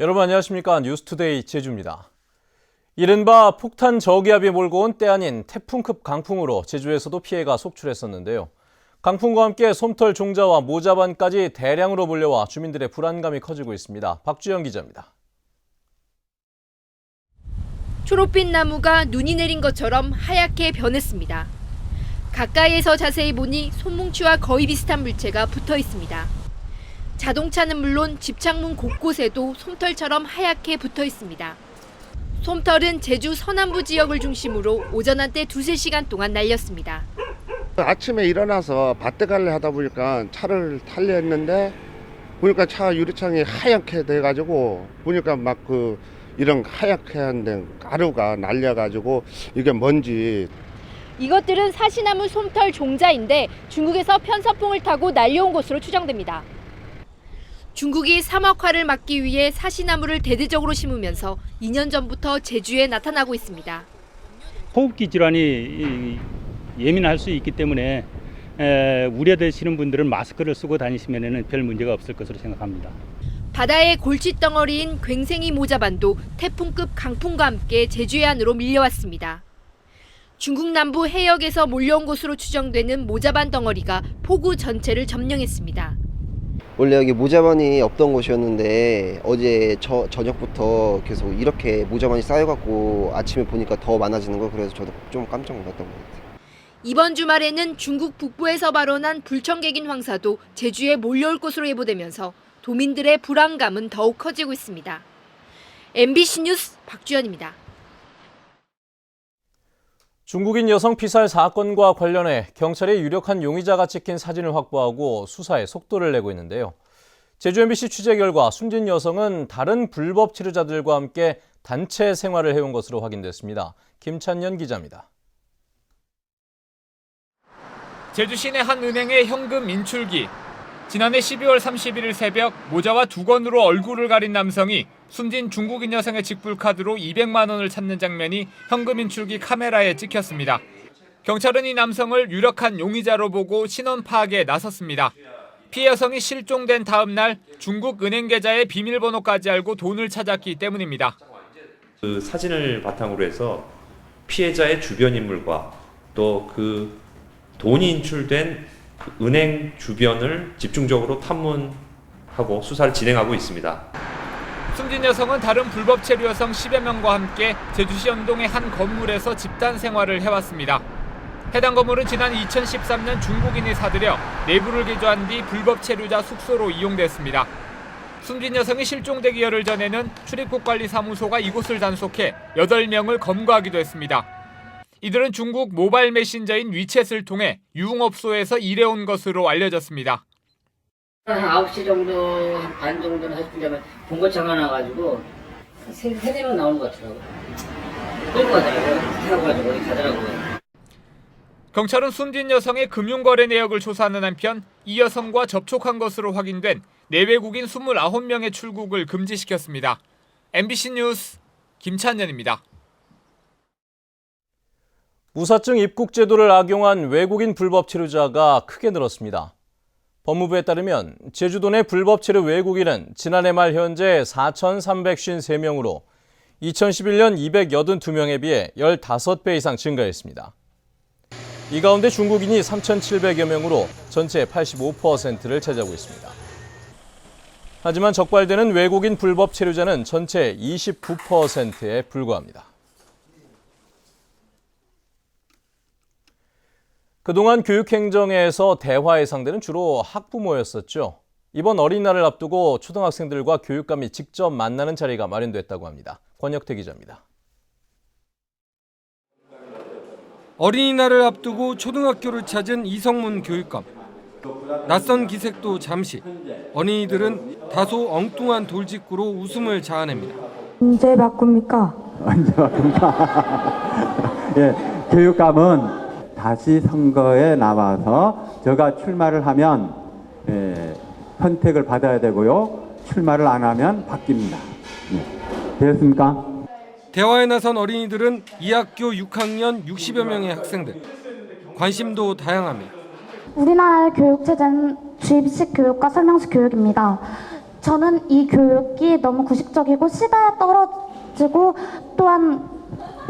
여러분 안녕하십니까? 뉴스투데이 제주입니다. 이른바 폭탄 저기압이 몰고 온 때 아닌 태풍급 강풍으로 제주에서도 피해가 속출했었는데요. 강풍과 함께 솜털 종자와 모자반까지 대량으로 몰려와 주민들의 불안감이 커지고 있습니다. 박주영 기자입니다. 초록빛 나무가 눈이 내린 것처럼 하얗게 변했습니다. 가까이에서 자세히 보니 손뭉치와 거의 비슷한 물체가 붙어 있습니다. 자동차는 물론 집창문 곳곳에도 솜털처럼 하얗게 붙어 있습니다. 솜털은 제주 서남부 지역을 중심으로 오전 한때 2-3시간 동안 날렸습니다. 아침에 일어나서 밭에 갈래 하다 보니까 차를 타려 했는데 보니까 차 유리창이 하얗게 돼가지고 보니까 막 이런 하얗게 한 가루가 날려가지고 이게 뭔지. 이것들은 사시나무 솜털 종자인데 중국에서 편서풍을 타고 날려온 것으로 추정됩니다. 중국이 사막화를 막기 위해 사시나무를 대대적으로 심으면서 2년 전부터 제주에 나타나고 있습니다. 호흡기 질환이 예민할 수 있기 때문에 우려되시는 분들은 마스크를 쓰고 다니시면 별 문제가 없을 것으로 생각합니다. 바다의 골칫덩어리인 괭생이 모자반도 태풍급 강풍과 함께 제주해 안으로 밀려왔습니다. 중국 남부 해역에서 몰려온 것으로 추정되는 모자반 덩어리가 포구 전체를 점령했습니다. 원래 여기 모자반이 없던 곳이었는데 어제 저녁부터 계속 이렇게 모자반이 쌓여갖고 아침에 보니까 더 많아지는 거, 그래서 저도 좀 깜짝 놀랐던 것 같아요. 이번 주말에는 중국 북부에서 발원한 불청객인 황사도 제주에 몰려올 것으로 예보되면서 도민들의 불안감은 더욱 커지고 있습니다. MBC 뉴스 박주연입니다. 중국인 여성 피살 사건과 관련해 경찰이 유력한 용의자가 찍힌 사진을 확보하고 수사에 속도를 내고 있는데요. 제주 MBC 취재 결과 숨진 여성은 다른 불법 치료자들과 함께 단체 생활을 해온 것으로 확인됐습니다. 김찬년 기자입니다. 제주 시내 한 은행의 현금 인출기. 지난해 12월 31일 새벽 모자와 두건으로 얼굴을 가린 남성이 숨진 중국인 여성의 직불카드로 200만 원을 찾는 장면이 현금 인출기 카메라에 찍혔습니다. 경찰은 이 남성을 유력한 용의자로 보고 신원 파악에 나섰습니다. 피해 여성이 실종된 다음 날 중국 은행 계좌의 비밀번호까지 알고 돈을 찾았기 때문입니다. 그 사진을 바탕으로 해서 피해자의 주변 인물과 또 그 돈이 인출된 은행 주변을 집중적으로 탐문하고 수사를 진행하고 있습니다. 숨진 여성은 다른 불법 체류 여성 10여 명과 함께 제주시 연동의 한 건물에서 집단 생활을 해왔습니다. 해당 건물은 지난 2013년 중국인이 사들여 내부를 개조한 뒤 불법 체류자 숙소로 이용됐습니다. 숨진 여성이 실종되기 열흘 전에는 출입국관리사무소가 이곳을 단속해 8명을 검거하기도 했습니다. 이들은 중국 모바일 메신저인 위챗을 통해 유흥업소에서 일해온 것으로 알려졌습니다. 한 9시 정도, 반 정도는 했으면 본거차가 나가지고 3-4명 나오는 것 같더라고요. 끌고 가더라고요. 타고 가지고 가더라고요. 경찰은 숨진 여성의 금융거래 내역을 조사하는 한편 이 여성과 접촉한 것으로 확인된 내외국인 29명의 출국을 금지시켰습니다. MBC 뉴스 김찬년입니다. 무사증 입국 제도를 악용한 외국인 불법 체류자가 크게 늘었습니다. 법무부에 따르면 제주도 내 불법 체류 외국인은 지난해 말 현재 4,353명으로 2011년 282명에 비해 15배 이상 증가했습니다. 이 가운데 중국인이 3,700여 명으로 전체의 85%를 차지하고 있습니다. 하지만 적발되는 외국인 불법 체류자는 전체의 29%에 불과합니다. 그동안 교육행정에서 대화의 상대는 주로 학부모였었죠. 이번 어린이날을 앞두고 초등학생들과 교육감이 직접 만나는 자리가 마련됐다고 합니다. 권혁태 기자입니다. 어린이날을 앞두고 초등학교를 찾은 이성문 교육감. 낯선 기색도 잠시. 어린이들은 다소 엉뚱한 돌직구로 웃음을 자아냅니다. 언제 바꿉니까? 언제 바꿉니까? 예, 교육감은 다시 선거에 나와서 제가 출마를 하면 선택을 받아야 되고요. 출마를 안 하면 바뀝니다. 되었습니까? 대화에 나선 어린이들은 이 학교 6학년 60여 명의 학생들. 관심도 다양합니다. 우리나라의 교육체제는 주입식 교육과 설명식 교육입니다. 저는 이 교육이 너무 구식적이고 시대에 떨어지고 또한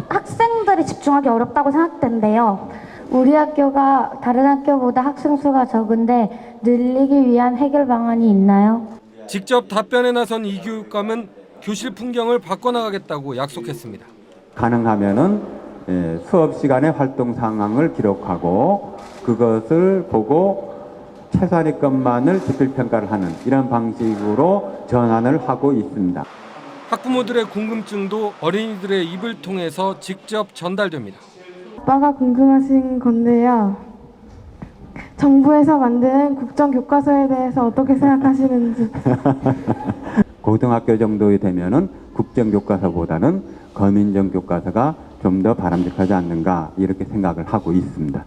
학생들이 집중하기 어렵다고 생각된대요. 우리 학교가 다른 학교보다 학생 수가 적은데 늘리기 위한 해결 방안이 있나요? 직접 답변에 나선 이 교육감은 교실 풍경을 바꿔나가겠다고 약속했습니다. 가능하면은 수업 시간의 활동 상황을 기록하고 그것을 보고 최소한의 것만을 지필평가를 하는 이런 방식으로 전환을 하고 있습니다. 학부모들의 궁금증도 어린이들의 입을 통해서 직접 전달됩니다. 아빠가 궁금하신 건데요. 정부에서 만든 국정교과서에 대해서 어떻게 생각하시는지. 고등학교 정도 되면은 국정교과서보다는 거민정 교과서가 좀 더 바람직하지 않는가 이렇게 생각을 하고 있습니다.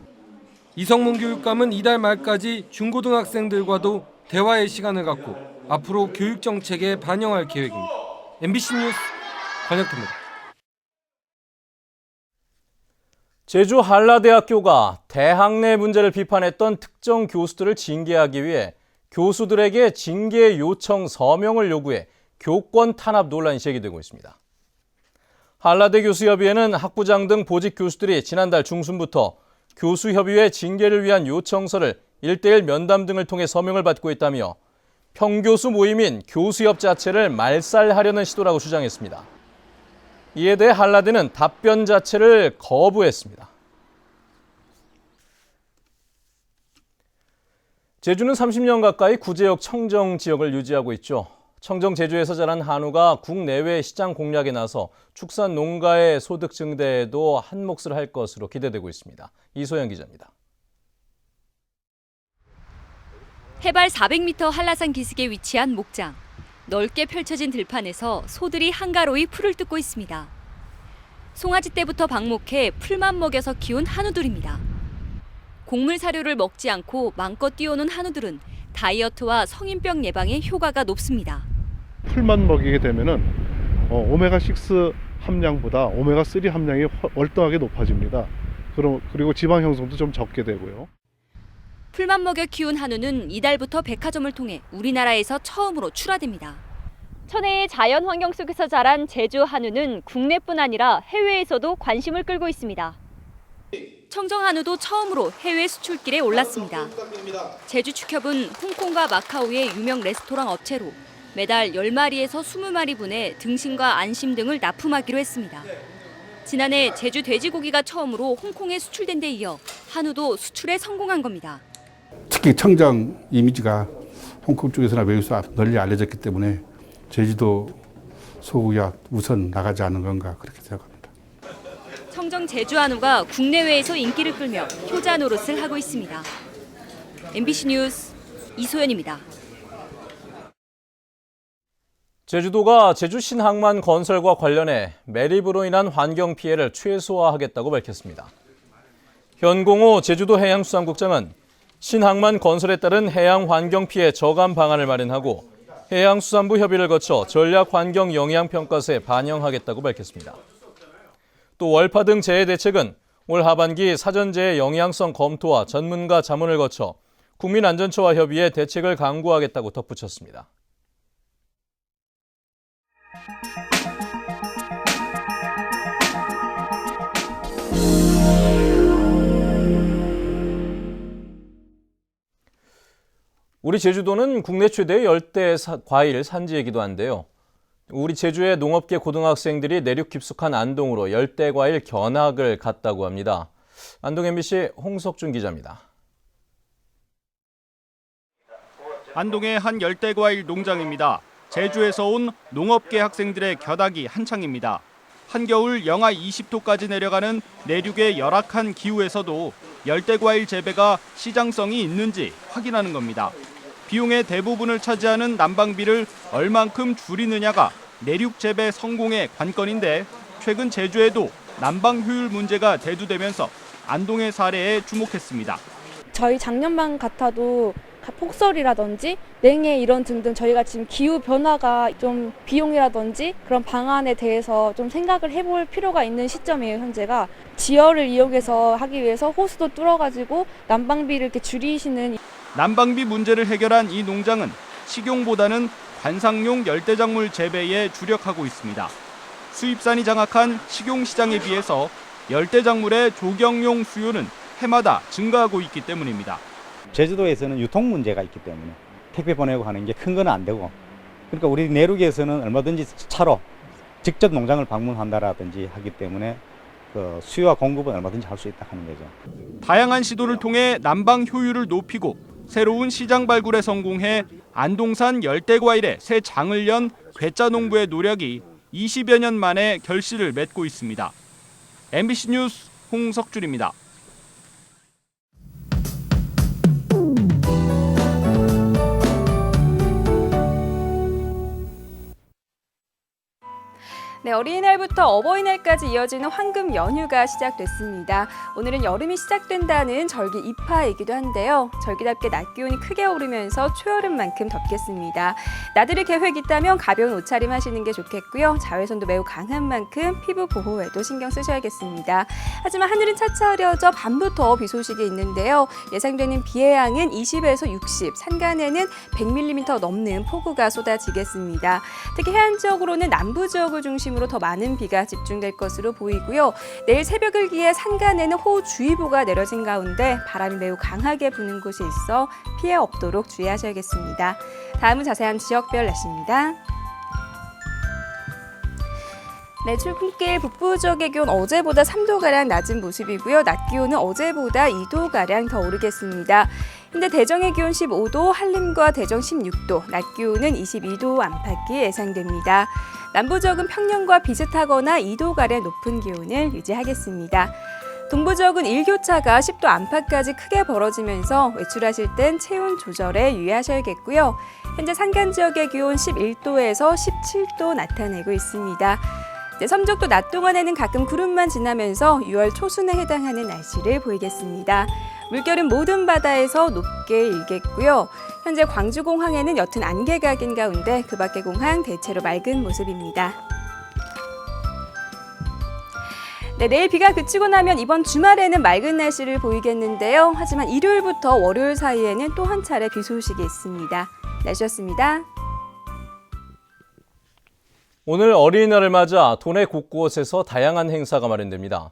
이성문 교육감은 이달 말까지 중고등학생들과도 대화의 시간을 갖고 앞으로 교육 정책에 반영할 계획입니다. MBC 뉴스 권혁태입니다. 제주 한라대학교가 대학 내 문제를 비판했던 특정 교수들을 징계하기 위해 교수들에게 징계 요청 서명을 요구해 교권 탄압 논란이 제기되고 있습니다. 한라대 교수협의회는 학부장 등 보직 교수들이 지난달 중순부터 교수협의회 징계를 위한 요청서를 1:1 면담 등을 통해 서명을 받고 있다며 평교수 모임인 교수협 자체를 말살하려는 시도라고 주장했습니다. 이에 대해 한라대는 답변 자체를 거부했습니다. 제주는 30년 가까이 구제역 청정 지역을 유지하고 있죠. 청정 제주에서 자란 한우가 국내외 시장 공략에 나서 축산 농가의 소득 증대에도 한 몫을 할 것으로 기대되고 있습니다. 이소영 기자입니다. 해발 400m 한라산 기슭에 위치한 목장. 넓게 펼쳐진 들판에서 소들이 한가로이 풀을 뜯고 있습니다. 송아지 때부터 방목해 풀만 먹여서 키운 한우들입니다. 곡물 사료를 먹지 않고 마음껏 뛰어오는 한우들은 다이어트와 성인병 예방에 효과가 높습니다. 풀만 먹이게 되면은 오메가6 함량보다 오메가3 함량이 월등하게 높아집니다. 그리고 지방 형성도 좀 적게 되고요. 풀만 먹여 키운 한우는 이달부터 백화점을 통해 우리나라에서 처음으로 출하됩니다. 천혜의 자연 환경 속에서 자란 제주 한우는 국내뿐 아니라 해외에서도 관심을 끌고 있습니다. 청정 한우도 처음으로 해외 수출길에 올랐습니다. 제주 축협은 홍콩과 마카오의 유명 레스토랑 업체로 매달 10마리에서 20마리 분의 등심과 안심 등을 납품하기로 했습니다. 지난해 제주 돼지고기가 처음으로 홍콩에 수출된 데 이어 한우도 수출에 성공한 겁니다. 특히 청정 이미지가 홍콩 쪽에서나 외국에서 널리 알려졌기 때문에 제주도 소고기가 우선 나가지 않는 건가 그렇게 생각합니다. 청정 제주 한우가 국내외에서 인기를 끌며 효자 노릇을 하고 있습니다. MBC 뉴스 이소연입니다. 제주도가 제주 신항만 건설과 관련해 매립으로 인한 환경 피해를 최소화하겠다고 밝혔습니다. 현공호 제주도 해양수산국장은 신항만 건설에 따른 해양 환경 피해 저감 방안을 마련하고 해양수산부 협의를 거쳐 전략환경영향평가서에 반영하겠다고 밝혔습니다. 또 월파 등 재해 대책은 올 하반기 사전재해 영향성 검토와 전문가 자문을 거쳐 국민안전처와 협의해 대책을 강구하겠다고 덧붙였습니다. 우리 제주도는 국내 최대의 열대 과일 산지이기도 한데요. 우리 제주의 농업계 고등학생들이 내륙 깊숙한 안동으로 열대 과일 견학을 갔다고 합니다. 안동 MBC 홍석준 기자입니다. 안동의 한 열대 과일 농장입니다. 제주에서 온 농업계 학생들의 견학이 한창입니다. 한겨울 영하 20도까지 내려가는 내륙의 열악한 기후에서도 열대 과일 재배가 시장성이 있는지 확인하는 겁니다. 비용의 대부분을 차지하는 난방비를 얼만큼 줄이느냐가 내륙 재배 성공의 관건인데 최근 제주에도 난방 효율 문제가 대두되면서 안동의 사례에 주목했습니다. 저희 작년만 같아도 폭설이라든지 냉해 이런 등등 저희가 지금 기후 변화가 좀 비용이라든지 그런 방안에 대해서 좀 생각을 해볼 필요가 있는 시점이에요. 현재가 지열을 이용해서 하기 위해서 호수도 뚫어가지고 난방비를 이렇게 줄이시는 난방비 문제를 해결한 이 농장은 식용보다는 관상용 열대작물 재배에 주력하고 있습니다. 수입산이 장악한 식용시장에 비해서 열대작물의 조경용 수요는 해마다 증가하고 있기 때문입니다. 제주도에서는 유통 문제가 있기 때문에 택배 보내고 하는 게 큰 건 안 되고, 그러니까 우리 내륙에서는 얼마든지 차로 직접 농장을 방문한다라든지 하기 때문에 그 수요와 공급은 얼마든지 할 수 있다 하는 거죠. 다양한 시도를 통해 난방 효율을 높이고 새로운 시장 발굴에 성공해 안동산 열대과일의 새 장을 연 괴짜 농부의 노력이 20여 년 만에 결실을 맺고 있습니다. MBC 뉴스 홍석준입니다. 네, 어린이날부터 어버이날까지 이어지는 황금 연휴가 시작됐습니다. 오늘은 여름이 시작된다는 절기 입하이기도 한데요. 절기답게 낮 기온이 크게 오르면서 초여름만큼 덥겠습니다. 나들이 계획 있다면 가벼운 옷차림 하시는 게 좋겠고요. 자외선도 매우 강한 만큼 피부 보호에도 신경 쓰셔야겠습니다. 하지만 하늘은 차차 흐려져 밤부터 비 소식이 있는데요. 예상되는 비의 양은 20에서 60, 산간에는 100mm 넘는 폭우가 쏟아지겠습니다. 특히 해안 지역으로는 남부 지역을 중심으로 더 많은 비가 집중될 것으로 보이고요. 내일 새벽을 기해 산간에는 호우주의보가 내려진 가운데 바람이 매우 강하게 부는 곳이 있어 피해 없도록 주의하셔야겠습니다. 다음은 자세한 지역별 날씨입니다. 네, 출근길 북부 지역의 기온 어제보다 3도가량 낮은 모습이고요. 낮 기온은 어제보다 2도가량 더 오르겠습니다. 현재 대정의 기온 15도, 한림과 대정 16도, 낮 기온은 22도 안팎이 예상됩니다. 남부 지역은 평년과 비슷하거나 2도가량 높은 기온을 유지하겠습니다. 동부 지역은 일교차가 10도 안팎까지 크게 벌어지면서 외출하실 땐 체온 조절에 유의하셔야겠고요. 현재 산간 지역의 기온 11도에서 17도 나타내고 있습니다. 섬적도 낮 동안에는 가끔 구름만 지나면서 6월 초순에 해당하는 날씨를 보이겠습니다. 물결은 모든 바다에서 높게 일겠고요. 현재 광주공항에는 옅은 안개가 낀 가운데 그 밖의 공항 대체로 맑은 모습입니다. 네, 내일 비가 그치고 나면 이번 주말에는 맑은 날씨를 보이겠는데요. 하지만 일요일부터 월요일 사이에는 또 한 차례 비 소식이 있습니다. 날씨였습니다. 오늘 어린이날을 맞아 도내 곳곳에서 다양한 행사가 마련됩니다.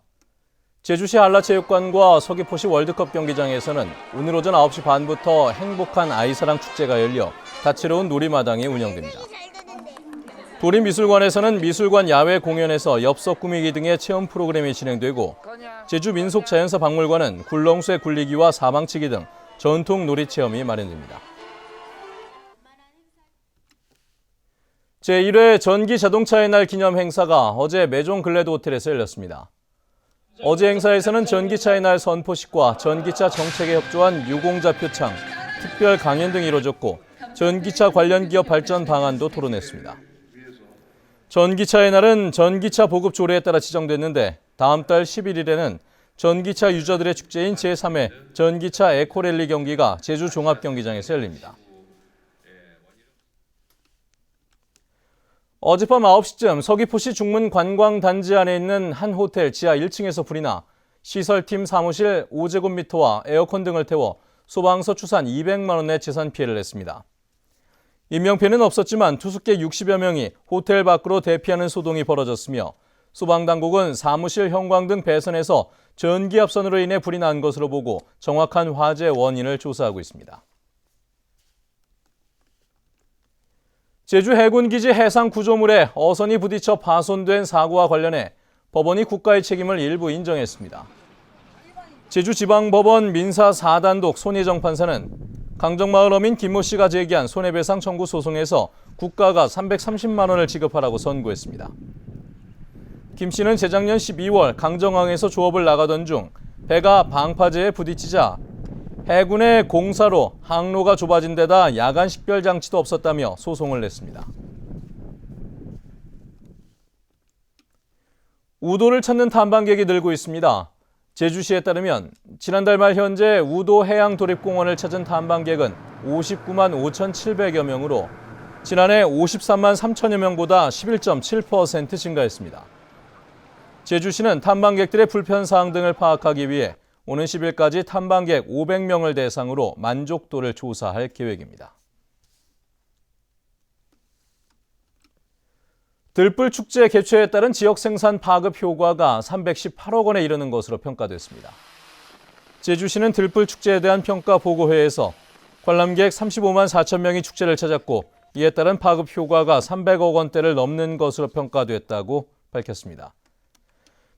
제주시 한라체육관과 서귀포시 월드컵 경기장에서는 오늘 오전 9시 반부터 행복한 아이사랑 축제가 열려 다채로운 놀이마당이 운영됩니다. 도림미술관에서는 미술관 야외 공연에서 엽서 꾸미기 등의 체험 프로그램이 진행되고 제주민속자연사박물관은 굴렁쇠 굴리기와 사방치기 등 전통 놀이 체험이 마련됩니다. 제1회 전기자동차의 날 기념 행사가 어제 매종 글래드 호텔에서 열렸습니다. 어제 행사에서는 전기차의 날 선포식과 전기차 정책에 협조한 유공자 표창, 특별 강연 등이 이뤄졌고 전기차 관련 기업 발전 방안도 토론했습니다. 전기차의 날은 전기차 보급 조례에 따라 지정됐는데 다음 달 11일에는 전기차 유저들의 축제인 제3회 전기차 에코랠리 경기가 제주 종합경기장에서 열립니다. 어젯밤 9시쯤 서귀포시 중문 관광단지 안에 있는 한 호텔 지하 1층에서 불이 나 시설팀 사무실 5제곱미터와 에어컨 등을 태워 소방서 추산 200만 원의 재산 피해를 냈습니다. 인명피해는 없었지만 투숙객 60여 명이 호텔 밖으로 대피하는 소동이 벌어졌으며 소방당국은 사무실 형광 등 배선에서 전기압선으로 인해 불이 난 것으로 보고 정확한 화재 원인을 조사하고 있습니다. 제주 해군기지 해상 구조물에 어선이 부딪혀 파손된 사고와 관련해 법원이 국가의 책임을 일부 인정했습니다. 제주지방법원 민사 4단독 손예정 판사는 강정마을 어민 김모 씨가 제기한 손해배상 청구 소송에서 국가가 330만 원을 지급하라고 선고했습니다. 김 씨는 재작년 12월 강정항에서 조업을 나가던 중 배가 방파제에 부딪히자 해군의 공사로 항로가 좁아진 데다 야간 식별 장치도 없었다며 소송을 냈습니다. 우도를 찾는 탐방객이 늘고 있습니다. 제주시에 따르면 지난달 말 현재 우도 해양도립공원을 찾은 탐방객은 59만 5,700여 명으로 지난해 53만 3천여 명보다 11.7% 증가했습니다. 제주시는 탐방객들의 불편사항 등을 파악하기 위해 오는 10일까지 탐방객 500명을 대상으로 만족도를 조사할 계획입니다. 들불 축제 개최에 따른 지역 생산 파급 효과가 318억 원에 이르는 것으로 평가됐습니다. 제주시는 들불 축제에 대한 평가 보고회에서 관람객 35만 4천 명이 축제를 찾았고 이에 따른 파급 효과가 300억 원대를 넘는 것으로 평가됐다고 밝혔습니다.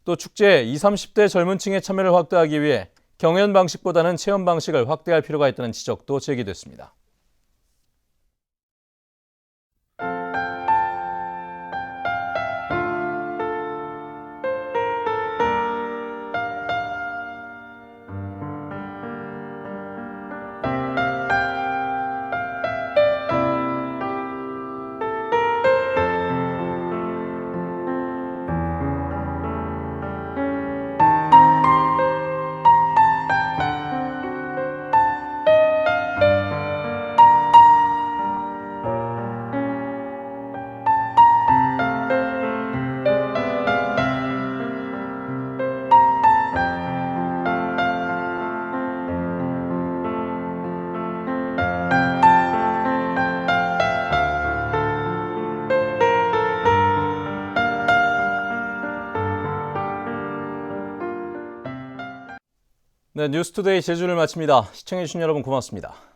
또 축제에 20, 30대 젊은 층의 참여를 확대하기 위해 경연 방식보다는 체험 방식을 확대할 필요가 있다는 지적도 제기됐습니다. 네, 뉴스투데이 제주를 마칩니다. 시청해주신 여러분 고맙습니다.